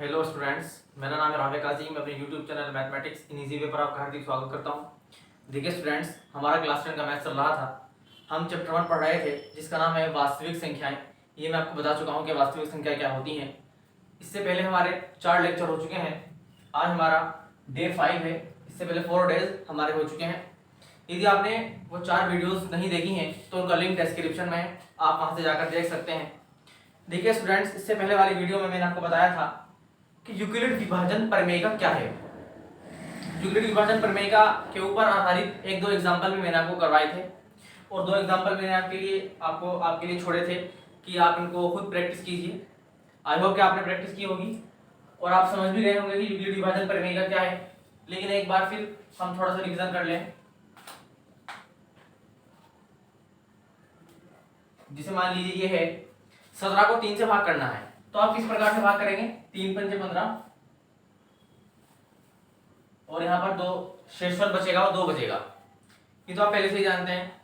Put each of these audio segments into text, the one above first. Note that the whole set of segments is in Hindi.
हेलो स्टूडेंट्स, मेरा नाम है रावे काजी। मैं अपने YouTube channel mathematics in easy way पर आपका हार्दिक स्वागत करता हूं। देखिए स्टूडेंट्स, हमारा क्लास 10 का मैथ चल रहा था। हम चैप्टर 1 पढ़ रहे थे जिसका नाम है वास्तविक संख्याएं। ये मैं आपको बता चुका हूं कि वास्तविक संख्या क्या होती हैं। इससे पहले हमारे 4 लेक्चर हो चुके हैं। आज हमारा डे 5 है। इससे पहले 4 डेज हमारे हो चुके हैं। यदि आपने वो 4 वीडियोस नहीं देखी हैं तो उनका लिंक डिस्क्रिप्शन में है, आप वहां से जाकर देख सकते हैं। देखिए स्टूडेंट्स, इससे पहले वाली वीडियो में मैंने आपको बताया था कि यूक्लिड विभाजन प्रमेय का क्या है। यूक्लिड विभाजन प्रमेय का के ऊपर आधारित एक दो एग्जांपल भी मैंने आपको करवाए थे और 2 एग्जांपल मैंने आपके लिए छोड़े थे कि आप इनको खुद प्रैक्टिस कीजिए। आई होप कि आपने प्रैक्टिस की होगी और आप समझ भी गए होंगे कि यूक्लिड विभाजन प्रमेय का क्या है। लेकिन एक बार फिर हम थोड़ा सा रिवीजन कर लें। जिसे मान लीजिए ये है 17 को 3 से भाग करना है, तो आप किस प्रकार से भाग करेंगे? 3 पंजे 15 और यहाँ पर 2 शेषफल बचेगा और 2 बचेगा। ये तो आप पहले से ही जानते हैं।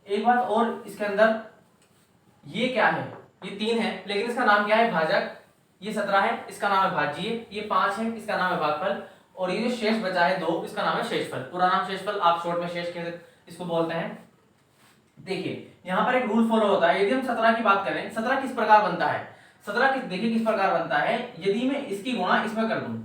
एक बात और, इसके अंदर ये क्या है? ये 3 है लेकिन इसका नाम क्या है? भाजक। ये 17 है, इसका नाम है भाज्य। ये 5 है, इसका नाम है भागफल। और ये जो शेष बचा है 2, इसका नाम है शेषफल। पूरा नाम शेषफल, आप शॉर्ट में शेष के इसको बोलते हैं। देखिए यहाँ पर एक रूल फॉलो होता है। यदि हम 17 की बात करें, 17 किस प्रकार बनता है? 17 देखिए किस प्रकार बनता है। यदि मैं इसकी गुणा इसमें कर दूं,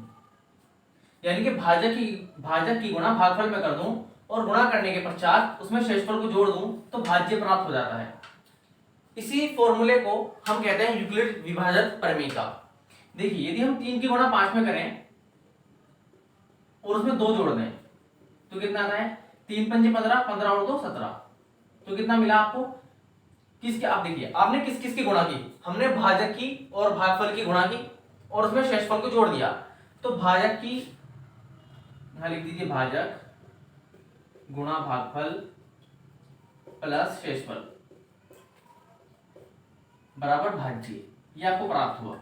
यानी कि भाजक की गुणा भागफल में कर दूं और गुणा करने के पश्चात उसमें शेषफल को जोड़ दूं तो भाज्य प्राप्त हो जाता है। इसी फॉर्मूले को हम कहते हैं यूक्लिड विभाजन प्रमेय का। देखिए यदि हम 3 की गुणा 5 में करें और उसमें 2 जोड़ दें तो कितना आता है? 3 पंजे 15, 15 और 2 17। तो कितना मिला आपको? किसके? आप देखिए आपने किस किस की गुणा की? हमने भाजक की और भागफल की गुणा की और उसमें शेषफल को जोड़ दिया। तो भाजक की, यहां लिख दीजिए भाजक गुणा भागफल प्लस शेषफल बराबर भाज्य। ये आपको प्राप्त हुआ।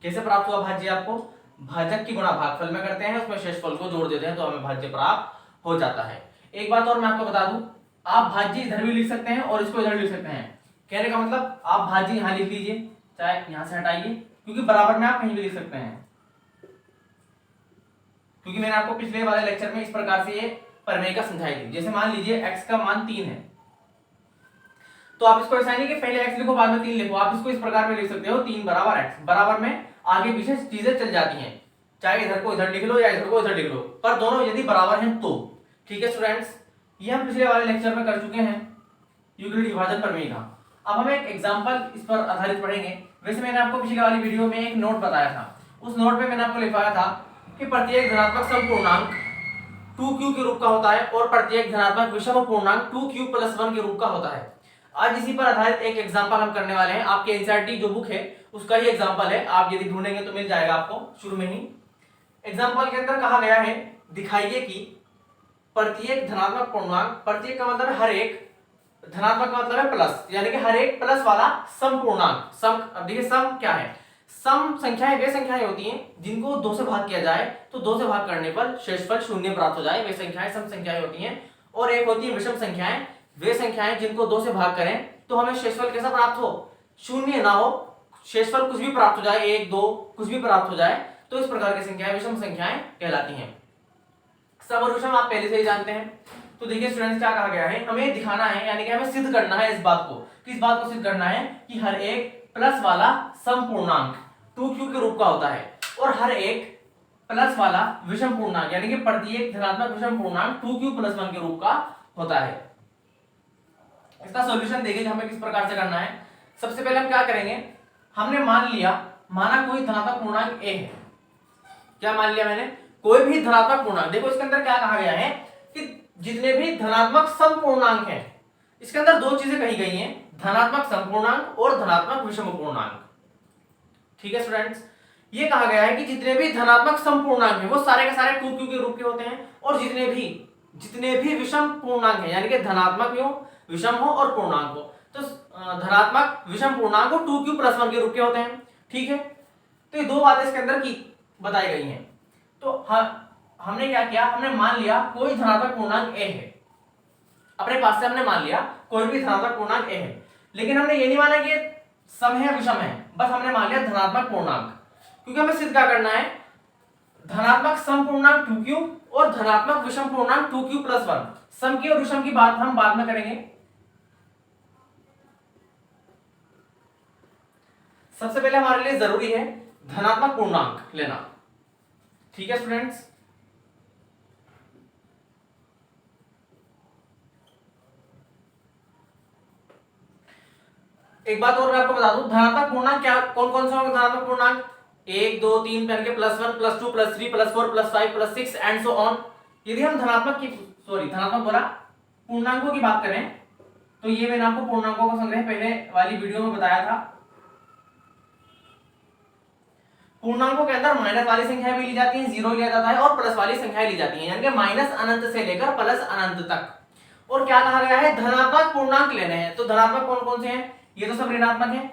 कैसे प्राप्त हुआ भाज्य? आपको भाजक की गुणा भागफल में करते हैं, उसमें शेषफल को जोड़ देते हैं तो हमें भाज्य प्राप्त हो जाता है। एक बात और मैं आपको बता दूं, आप भाज्य इधर भी लिख सकते हैं और इसको इधर लिख सकते हैं। कहने का मतलब आप भाज्य यहां लिख लीजिए, चाहे यहां से हटाइए, क्योंकि बराबर में आप कहीं भी लिख सकते हैं। क्योंकि मैंने आपको पिछले वाले लेक्चर में इस प्रकार से ये प्रमेय का समझाई थी। जैसे मान लीजिए x का मान 3 है, तो आप इसको ऐसा नहीं कि पहले x लिखो बाद में 3 लिखो। आप इसको इस प्रकार में लिख सकते हो 3 बराबर x। बराबर में आगे पीछे चीजें चल जाती हैं, चाहे इधर को इधर लिख लो या इधर को इधर लिख लो, पर दोनों यदि बराबर हैं तो। ठीक है स्टूडेंट्स, ये हम पिछले वाले लेक्चर में कर चुके हैं यूक्लिड विभाजन प्रमेय का। अब हम एक एग्जांपल इस पर आधारित पढ़ेंगे। वैसे मैंने आपको पिछले वाली वीडियो में एक नोट बताया था। उस नोट पे मैंने आपको लिखवाया था कि प्रत्येक धनात्मक समपूर्णांक 2q के रूप का होता है और प्रत्येक धनात्मक विषम पूर्णांक 2q + 1 के रूप का होता है। आज इसी पर आधारित एक एग्जांपल हम करने वाले हैं। आपके एनसीईआरटी जो बुक है उसका ही एग्जांपल है। आप यदि ढूंढेंगे तो मिल जाएगा आपको शुरू में ही। एग्जांपल के अंदर कहा गया है, दिखाइए कि प्रत्येक धनात्मक पूर्णांक, प्रत्येक का मतलब हर एक, धनात्मक का मतलब है प्लस, यानी कि हर एक प्लस वाला सम पूर्णांक। सम, अब देखिए सम क्या है? सम संख्याएं वे संख्याएं होती हैं जिनको 2 से भाग किया जाए तो 2 से भाग करने पर शेषफल 0 प्राप्त हो जाए, वे संख्याएं सम संख्याएं होती हैं। और एक होती है विषम संख्याएं, वे संख्याएं जिनको 2 से भाग करें तो हमें शेषफल कैसा प्राप्त हो? 0 ना हो, शेषफल कुछ भी प्राप्त हो जाए, 1 2 कुछ भी प्राप्त हो जाए, तो इस प्रकार की संख्याएं विषम संख्याएं कहलाती हैं। सम और विषम आप पहले से ही जानते हैं। तो देखिए स्टूडेंट्स, क्या कहा गया है? हमें दिखाना है, यानी कि हमें सिद्ध करना है इस बात को। किस बात को सिद्ध करना है? कि हर एक प्लस वाला सम पूर्णांक 2q के रूप का होता है और हर एक प्लस वाला विषम पूर्णांक, यानी कि प्रत्येक धनात्मक विषम पूर्णांक 2q + 1 के रूप का होता है। इसका सॉल्यूशन देखिए हमें किस प्रकार से करना है। सबसे पहले हम क्या करेंगे? हमने माना कोई धनात्मक पूर्णांक a है। क्या मान लिया मैंने? कोई भी धनात्मक पूर्णांक। देखो इसके अंदर क्या कहा गया है कि जितने भी धनात्मक समपूर्णांक हैं, इसके अंदर 2 चीजें कही गई हैं, धनात्मक समपूर्णांक और धनात्मक विषम पूर्णांक। ठीक है स्टूडेंट्स, ये कहा गया है कि जितने भी धनात्मक समपूर्णांक हैं वो सारे के सारे 2q के रूप के होते हैं और जितने भी विषम पूर्णांक हैं, यानी कि धनात्मक हो, विषम हो और पूर्णांक हो, तो धनात्मक विषम पूर्णांक 2q + 1 के रूप के होते हैं। ठीक है, तो ये 2 बातें इसके अंदर की बताई गई हैं। तो हमने क्या किया? हमने मान लिया कोई धनात्मक पूर्णांक a है। अपने पास से हमने मान लिया कोई भी धनात्मक पूर्णांक a है, लेकिन हमने ये नहीं माना कि सम है विषम है, बस हमने मान लिया धनात्मक पूर्णांक। क्योंकि हमें सिद्ध क्या करना है, धनात्मक सम पूर्णांक 2q और धनात्मक विषम पूर्णांक 2q प्लस 1, सम की और विषम की बात हम बाद में करेंगे। सबसे पहले हमारे लिए जरूरी है धनात्मक पूर्णांक लेना, ठीक है स्टूडेंट्स। एक बात और मैं आपको बता दूं, धनात्मक पूर्णांक क्या कौन कौन से होंगे, धनात्मक पूर्णांक 1 2 3 पेन के +1 +2 +3 +4 +5 +6 एंड सो ऑन। यदि हम धनात्मक बोला पूर्णांकों की बात करें तो ये मैंने आपको पूर्णांकों का संग्रह पहले वाली वीडियो में बताया था। पूर्णांकों के अंदर माइनस वाली संख्याएं भी ली जाती हैं, जीरो लिया जाता है, और प्लस वाली संख्याएं ली जाती हैं, यानी कि माइनस अनंत से लेकर प्लस अनंत तक। और क्या कहा गया है, धनात्मक पूर्णांक लेने हैं। तो धनात्मक कौन कौन से हैं, ये तो सब ऋणात्मक है।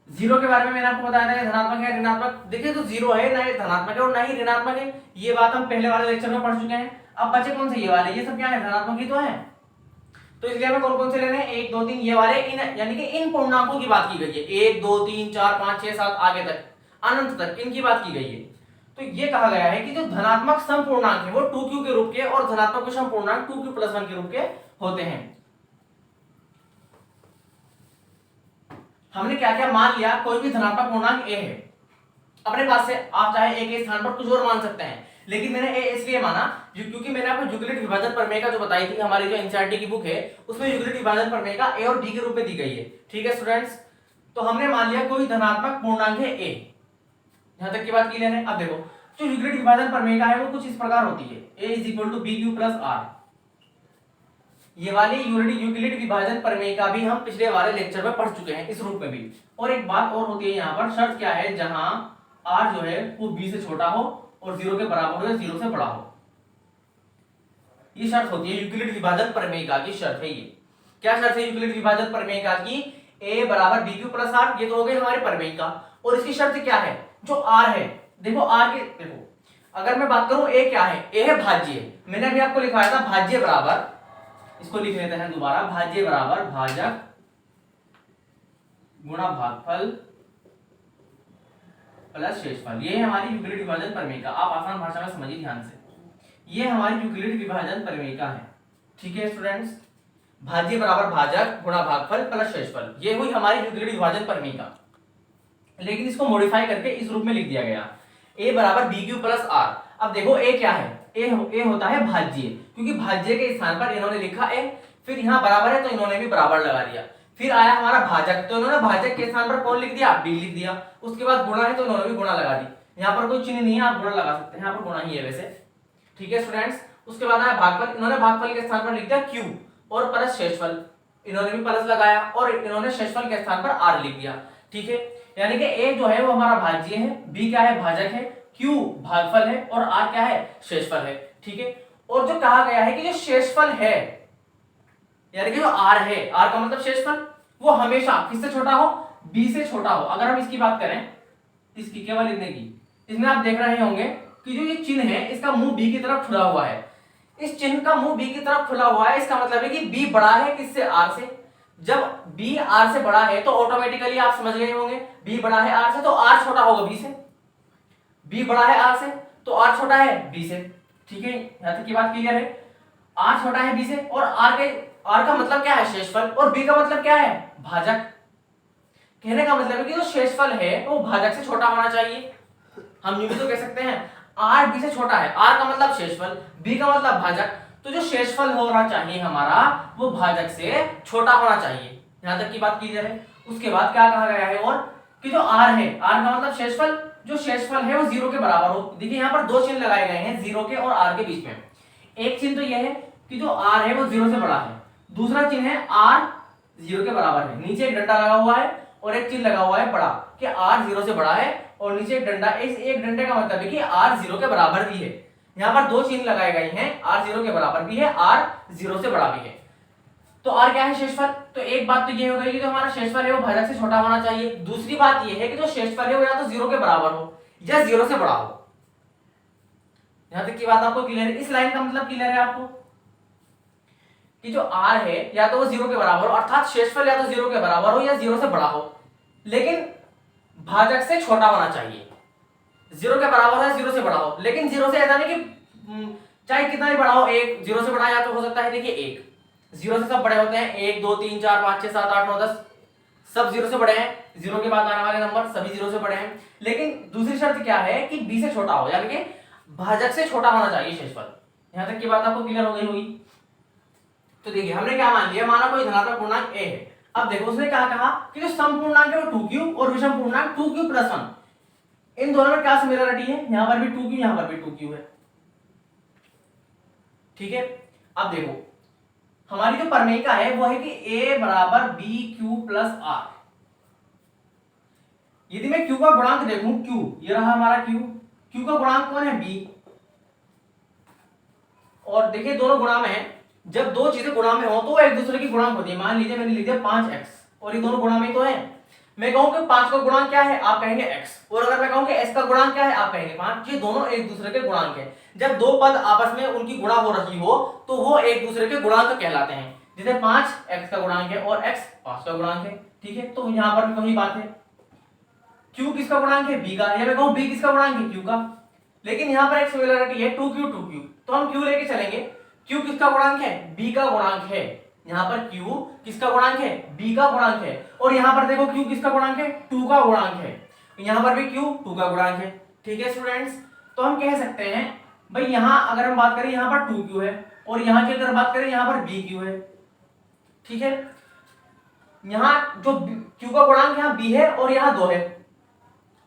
जीरो के बारे में मैंने आपको बताया था, धनात्मक है ऋणात्मक। देखिए तो जीरो है ना, ये धनात्मक है और ना ही ऋणात्मक है, ये बात हम पहले वाले लेक्चर में पढ़ चुके हैं। अब बचे कौन से, ये वाले, ये सब क्या है, धनात्मक ही तो है। तो इसलिए हमें कौन कौन से लेने हैं, 1 2 3 ये वाले, इन यानी कि इन पूर्णांकों की बात की गई है, 1 2 3 4 5 6 7 आगे तक अनंत तक इनकी बात की गई है। तो ये कहा गया है कि जो धनात्मक सम पूर्णांक है वो 2q के रूप के और धनात्मक विषम पूर्णांक 2q + 1 के रूप के होते हैं। हमने क्या क्या मान लिया, कोई भी धनात्मक पूर्णांक a है अपने पास से, आप चाहे a के स्थान पर कुछ और मान सकते हैं, लेकिन मैंने a इसलिए माना क्योंकि मैंने आपको युक्लिड विभाजन प्रमेय का जो बताई थी, हमारी जो एनसीईआरटी की बुक है उसमें युक्लिड विभाजन प्रमेय का a और b के रूप में दी गई है, ठीक है स्टूडेंट्स। तो हमने मान लिया कोई धनात्मक पूर्णांक है a, यहां तक की बात क्लियर है। अब देखो जो युक्लिड विभाजन प्रमेय का है वो कुछ इस प्रकार होती है, a = bq + r। ये वाली यूक्लिड विभाजन प्रमेय का भी हम पिछले वाले लेक्चर में पढ़ चुके हैं इस रूप में भी। और एक बात और होती है यहाँ पर, शर्त क्या है, जहां r जो है वो b से छोटा हो और 0 के बराबर हो या 0 से बड़ा हो, ये शर्त होती है यूक्लिड विभाजन प्रमेय का की शर्त है। ये क्या शर्त है यूक्लिड विभाजन प्रमेय का की, a = bq + r, ये तो हो गई हमारे प्रमेय का। और इसकी शर्त क्या है, जो r है, देखो r के, देखो अगर मैं बात करूं a क्या है, a है भाज्य। मैंने अभी आपको लिखवाया था भाज्य बराबर, इसको लिख लेते हैं दोबारा, भाज्य बराबर भाजक गुणा भागफल प्लस शेषफल। ये है हमारी यूक्लिड विभाजन प्रमेय का, आप आसान भाषा में समझिए ध्यान से, ये हमारी यूक्लिड विभाजन प्रमेय का है, ठीक है स्टूडेंट्स। भाज्य बराबर भाजक गुणा भागफल प्लस शेषफल, ये हुई हमारी यूक्लिड विभाजन प्रमेय का। लेकिन इसको मॉडिफाई करके इस रूप में लिख दिया गया, a = bq + r। अब देखो a क्या है, a होता है भाज्य, क्योंकि भाज्य के स्थान पर इन्होंने लिखा a, फिर यहाँ बराबर है तो इन्होंने भी बराबर लगा दिया, फिर आया हमारा भाजक, तो इन्होंने भाजक के स्थान पर कौन लिख दिया, b लिख दिया। उसके बाद गुणा है तो इन्होंने भी गुणा लगा दी, यहाँ पर कोई चिन्ह नहीं है, आप गुणा लगा सकते हैं, यहाँ पर गुणा ही है वैसे, ठीक है स्टूडेंट्स। उसके बाद आया भागफल, इन्होंने भागफल के स्थान पर लिख दिया q और प्लस शेषफल, इन्होंने भी प्लस लगाया और इन्होंने शेषफल के स्थान पर r लिख दिया, ठीक है। यानी कि a जो है वो हमारा भाज्य है, b क्या है, भाजक है, q भागफल है और r क्या है, शेषफल है, ठीक है। और जो कहा गया है कि जो शेषफल है, यानी कि जो r है, r का मतलब शेषफल, वो हमेशा किससे छोटा हो, b से छोटा हो। अगर हम इसकी बात करें, इसकी केवल इतने की, इसमें आप देख रहे होंगे कि जो ये चिन्ह है इसका मुंह b की तरफ खुला हुआ है, इस चिन्ह का मुंह b की तरफ खुला हुआ है, इसका मतलब है कि b बड़ा है किससे, r से। जब b r से बड़ा है तो ऑटोमेटिकली आप समझ गए होंगे, b बड़ा है r से तो r छोटा होगा b से, b बड़ा है r से तो r छोटा है b से, ठीक है। यहां तक की बात क्लियर है, r छोटा है b से और r का मतलब क्या है, शेषफल, और b का मतलब क्या है, भाजक। कहने का मतलब है कि जो शेषफल है वो भाजक से छोटा होना चाहिए। हम यूं भी तो कह सकते हैं r b से छोटा है, r का मतलब शेषफल, b का मतलब भाजक, तो जो शेषफल होना चाहिए हमारा वो भाजक से छोटा होना चाहिए। यहां तक की बात क्लियर है। उसके बाद क्या कहा गया है, और कि जो r है, r का मतलब शेषफल, जो शेषफल है वो 0 के बराबर हो। देखिए यहाँ पर दो चिन्ह लगाए गए हैं 0 के और r के बीच में। एक चिन्ह तो यह है कि जो r है वो 0 से बड़ा है, दूसरा चिन्ह है r 0 के बराबर है, नीचे एक डंडा लगा हुआ है और एक चिन्ह लगा हुआ है बड़ा, कि r 0 से बड़ा है और नीचे एक डंडा, इस एक डंडे का मतलब है कि r 0 के बराबर भी है। यहाँ पर दो चिन्ह लगाए गए हैं, r 0 के बराबर भी है, r 0 से बड़ा भी है। तो r क्या है, शेषफल। तो एक बात तो ये हो गई कि जो हमारा शेषफल है वो भाजक से छोटा होना चाहिए। दूसरी बात ये है कि जो शेषफल है वो या तो 0 के बराबर हो या 0 से बड़ा हो। यहां तक की बात आपको क्लियर है, इस लाइन का मतलब क्लियर है आपको कि जो r है या तो वो 0 के बराबर हो, अर्थात शेषफल या तो 0 के बराबर हो या 0 से बड़ा हो, लेकिन भाजक से छोटा होना चाहिए। जीरो के बराबर है, जीरो से बड़ा हो, लेकिन जीरो से ऐसा नहीं कि चाहे कितना भी बड़ा हो, एक जीरो से बड़ा या तो हो सकता है, देखिए एक जीरो से सब बड़े होते हैं, 1 2 3 4 5 6 7 8 9 10 सब जीरो से बड़े हैं, जीरो के बाद आने वाले नंबर सभी जीरो से बड़े हैं। लेकिन दूसरी शर्त क्या है कि बी से छोटा हो, यानी कि भाजक से छोटा होना चाहिए शेषफल। यहां तक की बात आपको क्लियर हो गई होगी। तो देखिए हमने क्या मान लिया, माना कोई धनात्मक पूर्णांक ए है। अब देखो उसने क्या कहा कि जो सम पूर्णांक है वो 2q और विषम पूर्णांक 2q + 1, इन दोनों में क्या सिमिलरिटी है, यहां पर भी 2q यहां पर भी 2q है। ठीक है, अब देखो हमारी जो प्रमेयिका है वो है कि a बराबर bq + r। यदि मैं q का गुणांक देखूं, q ये रहा हमारा q का गुणांक कौन है, b। और देखिए दोनों गुणा में है, जब दो चीजें गुणा में हो तो एक दूसरे की गुणांक होती है। मान लीजिए मैंने लिख दिया 5x और ये दोनों गुणा में तो है, मैं कहूं कि 5 का गुणांक क्या है, आप कहेंगे x, और अगर मैं कहूं कि s का गुणांक क्या है, आप कहेंगे 5। ये दोनों एक दूसरे के गुणांक है। जब दो पद आपस में उनकी गुणा हो रही हो तो वो एक दूसरे के गुणांक कहलाते हैं। जैसे 5 x का गुणांक है और x 5 का गुणांक है। ठीक है, तो यहां पर भी वही बात है, q किसका गुणांक है, b का, या मैं कहूं b किसका गुणांक है, q का। लेकिन यहां पर एक सिमिलरिटी है 2q 2q, तो हम q लेके चलेंगे। q किसका गुणांक है, b का गुणांक है। यहां पर q किसका गुणांक है, b का गुणांक है। और यहां पर देखो q किसका गुणांक है, 2 का गुणांक है। यहां पर भी q 2 का गुणांक है। ठीक है स्टूडेंट्स, तो हम कह सकते हैं भाई यहां अगर हम बात करें यहां पर 2q है और यहां की अगर बात करें यहां पर bq है। ठीक है, यहां जो q का गुणांक यहां b है और यहां 2 है।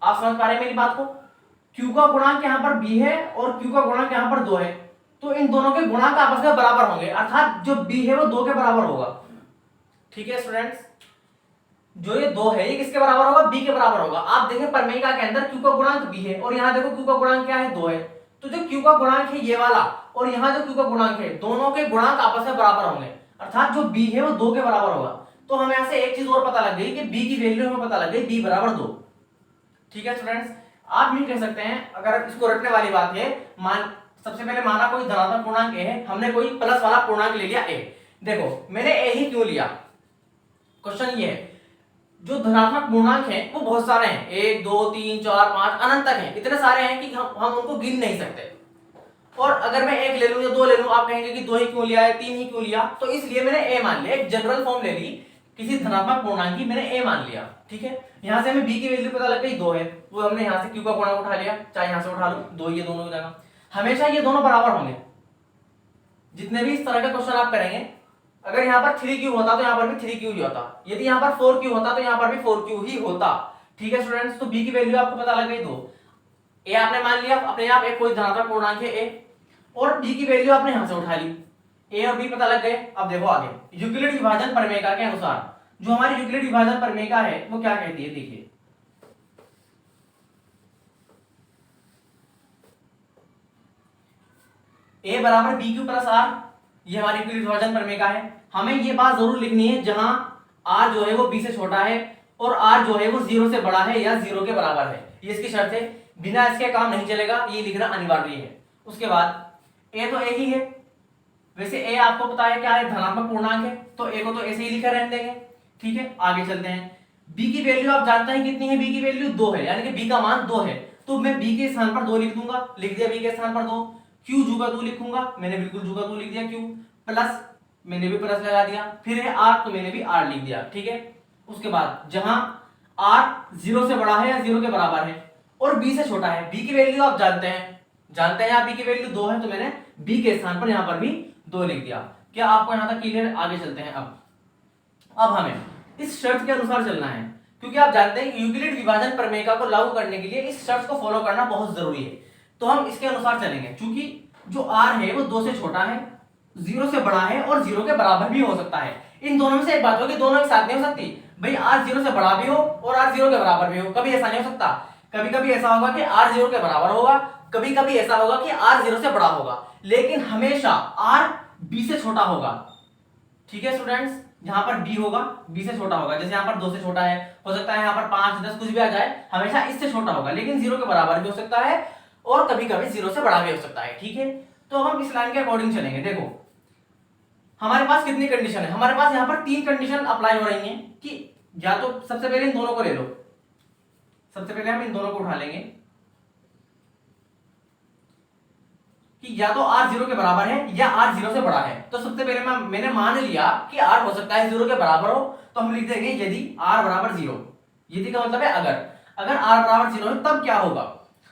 आप समझ पा रहे हैं मेरी बात को, q का गुणांक यहां पर b है और q का गुणांक यहां पर 2 है, तो इन दोनों के गुणांक आपस में बराबर होंगे, अर्थात जो b है वो 2 के बराबर होगा। ठीक है स्टूडेंट्स, जो ये 2 है ये किसके बराबर होगा, b के बराबर होगा। आप देखें प्रमेयिका के अंदर q का गुणांक b है और यहां देखो q का गुणांक क्या है, 2 है। तो जो q का गुणांक है ये वाला और यहां जो q का गुणांक है, दोनों के गुणांक आपस में बराबर होंगे, अर्थात जो b है वो 2 के बराबर होगा। तो हमें यहां से एक चीज और पता लग गई कि b की वैल्यू हमें पता लग गई, b बराबर 2। ठीक है स्टूडेंट्स, आप यूं कह सकते हैं, अगर इसको रटने वाली बात है, मान सबसे पहले माना कोई धनात्मक पूर्णांक a है, हमने कोई प्लस वाला पूर्णांक ले लिया a। देखो मैंने a ही क्यों लिया, क्वेश्चन ये है जो धनात्मक पूर्णांक है वो बहुत सारे हैं, 1 2 3 4 5 अनंत तक हैं, इतने सारे हैं कि हम उनको गिन नहीं सकते। और अगर मैं एक ले लूं या दो ले लूं, आप कहेंगे कि 2 ही क्यों लिया है, 3 ही क्यों लिया, तो इसलिए मैंने a मान लिया, एक जनरल फॉर्म ले ली किसी धनात्मक पूर्णांक की, मैंने a मान लिया। ठीक है, यहां से हमें b की वैल्यू पता लग गई 2 है, वो हमने यहां से q का गुणांक उठा लिया, चाहे यहां से उठा लो, 2 ये दोनों की जगह। हमेशा ये दोनों बराबर होंगे, जितने भी इस तरह के क्वेश्चन आप करेंगे। अगर यहाँ पर 3q होता तो यहाँ पर भी 3q ही होता, यदि यहाँ पर 4q होता तो यहाँ पर भी 4q ही होता। ठीक है स्टूडेंट्स, तो b की वैल्यू आपको पता लग गई 2, a आपने मान लिया अपने आप एक कोई धनात्मक पूर्णांक है a, और b की वैल्यू आपने यहां से उठा ली, a और b पता लग गए। अब देखो आगे यूक्लिड विभाजन प्रमेयिका के अनुसार, जो हमारी यूक्लिड विभाजन प्रमेयिका है वो क्या कहती है, देखिए a बराबर bq + r, ये हमारी यूक्लिड विभाजन प्रमेयिका है। हमें ये बात जरूर लिखनी है जहां r जो है वो b से छोटा है और r जो है वो 0 से बड़ा है या 0 के बराबर है, ये इसकी शर्त है, बिना इसके काम नहीं चलेगा, ये लिखना अनिवार्य है। उसके बाद a तो a ही है, वैसे a आपको पता है क्या है, धनात्मक पूर्णांक है, तो a को तो ऐसे ही लिखा रहने देंगे। ठीक है, आगे चलते हैं। b की वैल्यू आप जानते हैं कितनी है, b की वैल्यू 2 है, यानी कि b का मान 2 है, तो मैं b के स्थान पर 2 लिख दूंगा, लिख दिया b के स्थान पर 2। q जू का 2 लिखूंगा, मैंने बिल्कुल जू का 2 लिख दिया, q प्लस मैंने भी प्लस लगा दिया, फिर है r तो मैंने भी r लिख दिया। ठीक है, उसके बाद जहां r 0 से बड़ा है या 0 के बराबर है और b से छोटा है, b की वैल्यू आप जानते हैं आप b की वैल्यू 2 है, तो मैंने b के स्थान पर यहां पर भी 2 लिख दिया। क्या आपको यहां तक क्लियर, आगे चलते हैं। अब हमें इस शर्त के अनुसार चलना है, क्योंकि आप जानते हैं कि यूक्लिड विभाजन प्रमेयिका को लागू करने के लिए इस शर्त को फॉलो करना बहुत जरूरी है, तो हम इसके अनुसार चलेंगे। क्योंकि जो r है वो 2 से छोटा है, 0 से बड़ा है और 0 के बराबर भी हो सकता है। इन दोनों में से एक बात होगी, दोनों एक साथ नहीं हो सकती भाई, r 0 से बड़ा भी हो और r 0 के बराबर भी हो, कभी ऐसा नहीं हो सकता। कभी कभी ऐसा होगा कि r 0 के बराबर होगा, कभी कभी ऐसा होगा कि r 0 से बड़ा होगा, लेकिन हमेशा r b से छोटा होगा। ठीक है स्टूडेंट्स, यहाँ पर b होगा b से छोटा होगा, जैसे यहाँ पर 2 से छोटा है, हो सकता है यहाँ पर 5 10 कुछ भी आ जाए, हमेशा इससे छोटा होगा, लेकिन 0 के बराबर भी हो सकता है और कभी कभी 0 से बड़ा भी हो सकता है। ठीक है, तो हम इस लाइन के अकॉर्डिंग चलेंगे। देखो हमारे पास कितनी कंडीशन है, हमारे पास यहाँ पर 3 कंडीशन अप्लाई हो रही हैं कि या तो सबसे पहले इन दोनों को ले लो, सबसे पहले हम इन दोनों को उठा लेंगे, कि या तो r 0 के बराबर है या r 0 से बड़ा है। तो सबसे पहले मैंने मान लिया कि r हो सकता है 0 के बराबर हो, तो हम लिख देंगे यदि r बराबर 0। यदि का मतलब है अगर r बराबर 0 है तब क्या होगा।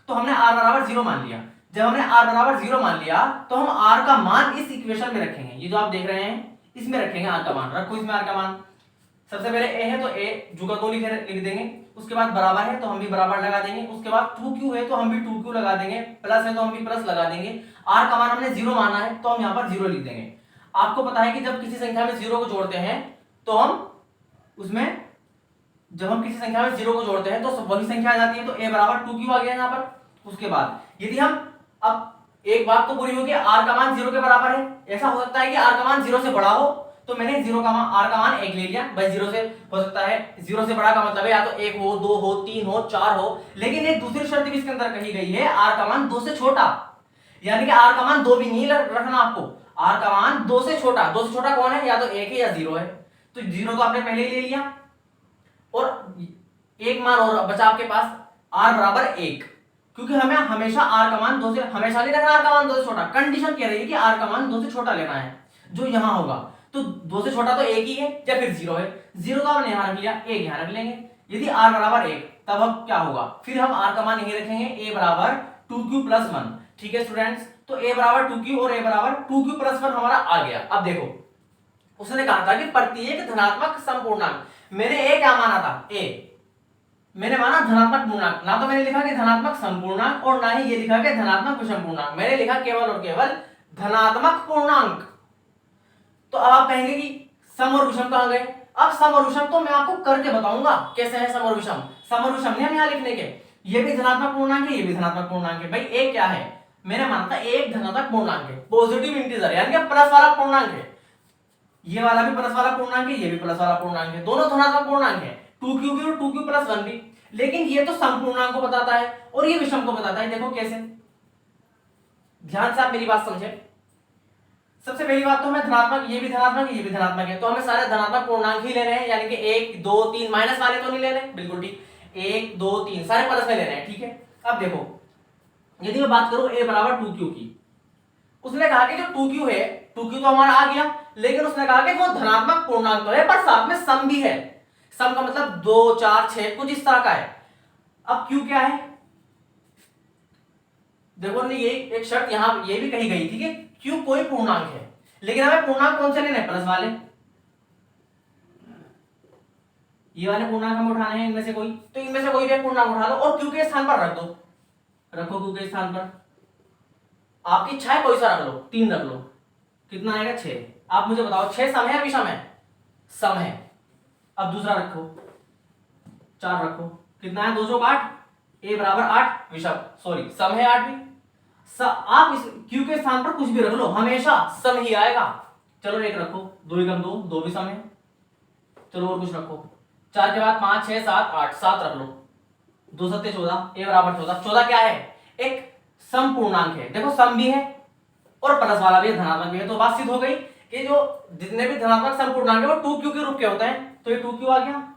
तो हमने r बराबर 0 मान लिया। जब हमने r बराबर 0 मान लिया तो हम r का मान इस इक्वेशन में रखेंगे। ये जो आप देख रहे हैं इसमें रखेंगे r का मान। रखो इसमें r का मान। सबसे पहले a है तो a जुगा को लिख देंगे। उसके बाद बराबर है तो हम भी बराबर लगा देंगे। उसके बाद 2q है तो हम भी 2q लगा देंगे। प्लस है तो हम भी प्लस लगा देंगे। r का मान हमने 0 माना है तो हम यहाँ पर 0 लिख देंगे। आपको पता है कि जब किसी संख्या में 0 को जोड़ते हैं तो जब हम किसी संख्या में 0 को जोड़ते हैं तो वही संख्या आ जाती है। तो a बराबर 2q आ गया यहाँ पर। उसके बाद यदि हम अब एक बात तो पूरी होगी, r का मान 0 के बराबर है। ऐसा हो सकता है कि r का मान 0 से बड़ा हो, तो मैंने 0 का मान r का मान 1 ले लिया। भाई 0 से हो सकता है, 0 से बड़ा का मतलब है या तो 1 हो, 2 हो, 3 हो, 4 हो। लेकिन एक दूसरी शर्त भी इसके अंदर कही गई है, r का मान 2 से छोटा। यानी कि r का मान 2 भी नहीं रखना आपको, r का मान 2 से छोटा। 2 से छोटा कौन है, या तो 1 है या 0 है। तो 0 तो आपने पहले ही ले लिया और एक मान और बचा आपके पास, r बराबर 1। क्योंकि हमें हमेशा r का मान 2 से, हमेशा नहीं रखना r का मान 2 से छोटा। कंडीशन कह रही है कि r का मान 2 से छोटा लेना है जो यहां होगा। तो 2 से छोटा तो 1 ही है या फिर 0 है। 0 तो आपने यहां रख लिया, 1 यहां रख लेंगे। यदि r बराबर 1 तब अब क्या होगा, फिर हम r का मान यहीं रखेंगे, a बराबर 2q प्लस 1। ठीक है स्टूडेंट्स, तो a बराबर 2q और a बराबर 2q प्लस 1 हमारा आ गया। अब देखो उसने कहा था कि प्रत्येक धनात्मक समपूर्णांक, मैंने a क्या माना था, a मैंने माना धनात्मक पूर्णांक। ना तो मैंने लिखा कि धनात्मक समपूर्णांक और ना ही ये लिखा कि धनात्मक विषम पूर्णांक। मैंने लिखा केवल और केवल धनात्मक पूर्णांक। तो अब आप कहेंगे कि सम और विषम कहां गए। अब सम और विषम तो मैं आपको करके बताऊंगा कैसे है सम और विषम। सम और विषम नहीं हम यहां लिखने के, ये भी धनात्मक पूर्णांक है, ये भी धनात्मक पूर्णांक है। भाई एक क्या है, मैंने माना था एक धनात्मक पूर्णांक है, पॉजिटिव इंटीजर यानी कि प्लस वाला पूर्णांक है। ये वाला भी प्लस वाला पूर्णांक है, ये भी प्लस वाला पूर्णांक है, दोनों धनात्मक पूर्णांक है, 2q भी और 2q प्लस 1 भी। लेकिन ये तो समपूर्णांक को बताता है और ये विषम को बताता है। देखो कैसे, ध्यान से आप मेरी बात समझे। सबसे पहली बात तो हमें धनात्मक, ये भी धनात्मक है, ये भी धनात्मक है, तो हमें सारे धनात्मक पूर्णांक ही लेने हैं। यानी कि 1 2 3 माइनस वाले तो नहीं लेने, बिल्कुल ठीक, 1 2 3 सारे प्लस में लेने हैं। ठीक है, अब देखो यदि मैं बात करूं a बराबर 2q की, उसने कहा कि जो 2q है, 2q तो हमारा आ गया, लेकिन उसने कहा कि वो धनात्मक पूर्णांक तो है पर साथ में सम भी है। सम का मतलब 2 4 6 कुछ इस तरह का है। अब q क्या है, देखो ये एक शर्त यहां ये भी कही गई थी कि q कोई पूर्णांक है, लेकिन हमें पूर्णांक कौन से लेने हैं, प्लस वाले। ये वाले पूर्णांक हमें उठाने हैं इनमें से कोई, तो इनमें से कोई भी पूर्णांक उठा लो और q के स्थान पर रख दो। रखो q के स्थान पर, आपकी इच्छा है कोई सा रख लो, 3 रख लो, कितना आएगा 6। आप मुझे बताओ 6 सम है या विषम है, सम है। अब दूसरा रखो, 4 रखो, कितना है 2 चौक 8, a बराबर 8 विषम, सॉरी सम है 8 भी। आप इस q के स्थान पर कुछ भी रख लो, हमेशा सम ही आएगा। चलो 1 रखो, 2 एकम 2, 2 भी सम है। चलो और कुछ रखो, 4 के बाद 5 6 7 8, 7 रख लो, 2 7 14, a बराबर 14। 14 क्या है, एक सम पूर्णांक है। देखो सम भी है और प्लस वाला भी है, धनात्मक भी है। तो बात सिद्ध हो गई कि जो जितने भी धनात्मक सम पूर्णांक है वो 2q के रूप के होते हैं। तो ये 2q आ गया।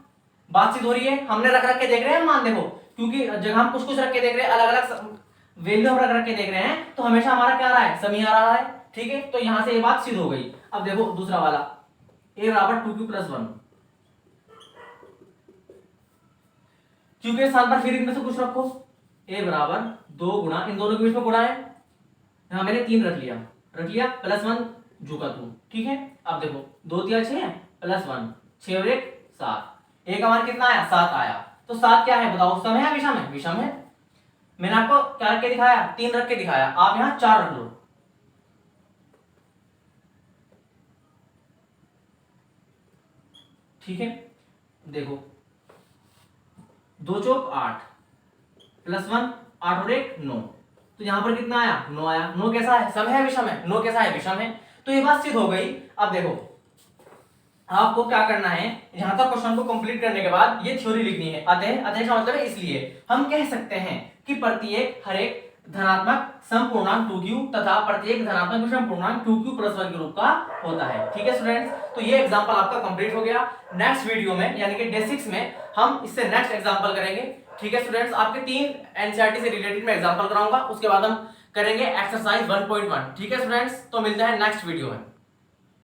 बात सिद्ध हो रही है, हमने रख रख के देख रहे हैं मान, देखो क्योंकि जगह हम कुछ कुछ रख के देख रहे हैं, अलग अलग वैल्यू हम रख रख के देख रहे हैं, तो हमेशा हमारा क्या आ रहा है, सम ही आ रहा है। ठीक है, तो यहां से ये बात सिद्ध हो गई। अब देखो दूसरा वाला, a बराबर 2q प्लस 1, q के स्थान पर फिर इनमें से कुछ रखो, a बराबर 2 गुणा, इन दोनों के बीच में गुणा है, यहां मैंने 3 रख लिया प्लस 1 झुका 2। ठीक है, अब देखो 2 3 6 प्लस 1, 6 और 1 7, a का मान कितना आया, 7 आया। तो 7 क्या है बताओ, सम है या विषम है, विषम है। मैंने आपको क्या रख के दिखाया, 3 रख के दिखाया, आप यहां 4 रख लो। ठीक है, देखो 2 चौक 8 प्लस 1, 8 और 1 9, तो यहां पर कितना आया, 9 आया। 9 कैसा है, सम है विषम है, 9 कैसा है, विषम है। तो ये बात सिद्ध हो गई। अब देखो आपको क्या करना है, यहां तक क्वेश्चन को कंप्लीट करने के बाद ये थ्योरी लिखनी है। अतः का मतलब है, इसलिए हम कह सकते हैं कि प्रत्येक हर एक धनात्मक सम पूर्णांक 2q तथा प्रत्येक धनात्मक विषम पूर्णांक 2q प्लस 1 के रूप का होता है। ठीक है स्टूडेंट्स, तो ये एग्जांपल आपका कंप्लीट हो गया। नेक्स्ट वीडियो में यानी कि डे 6 में हम इससे नेक्स्ट एग्जांपल करेंगे। ठीक है स्टूडेंट्स, आपके 3 एनसीईआरटी से रिलेटेड मैं एग्जांपल कराऊंगा, उसके बाद हम करेंगे एक्सरसाइज 1.1। ठीक है स्टूडेंट्स, तो मिलते हैं नेक्स्ट वीडियो में।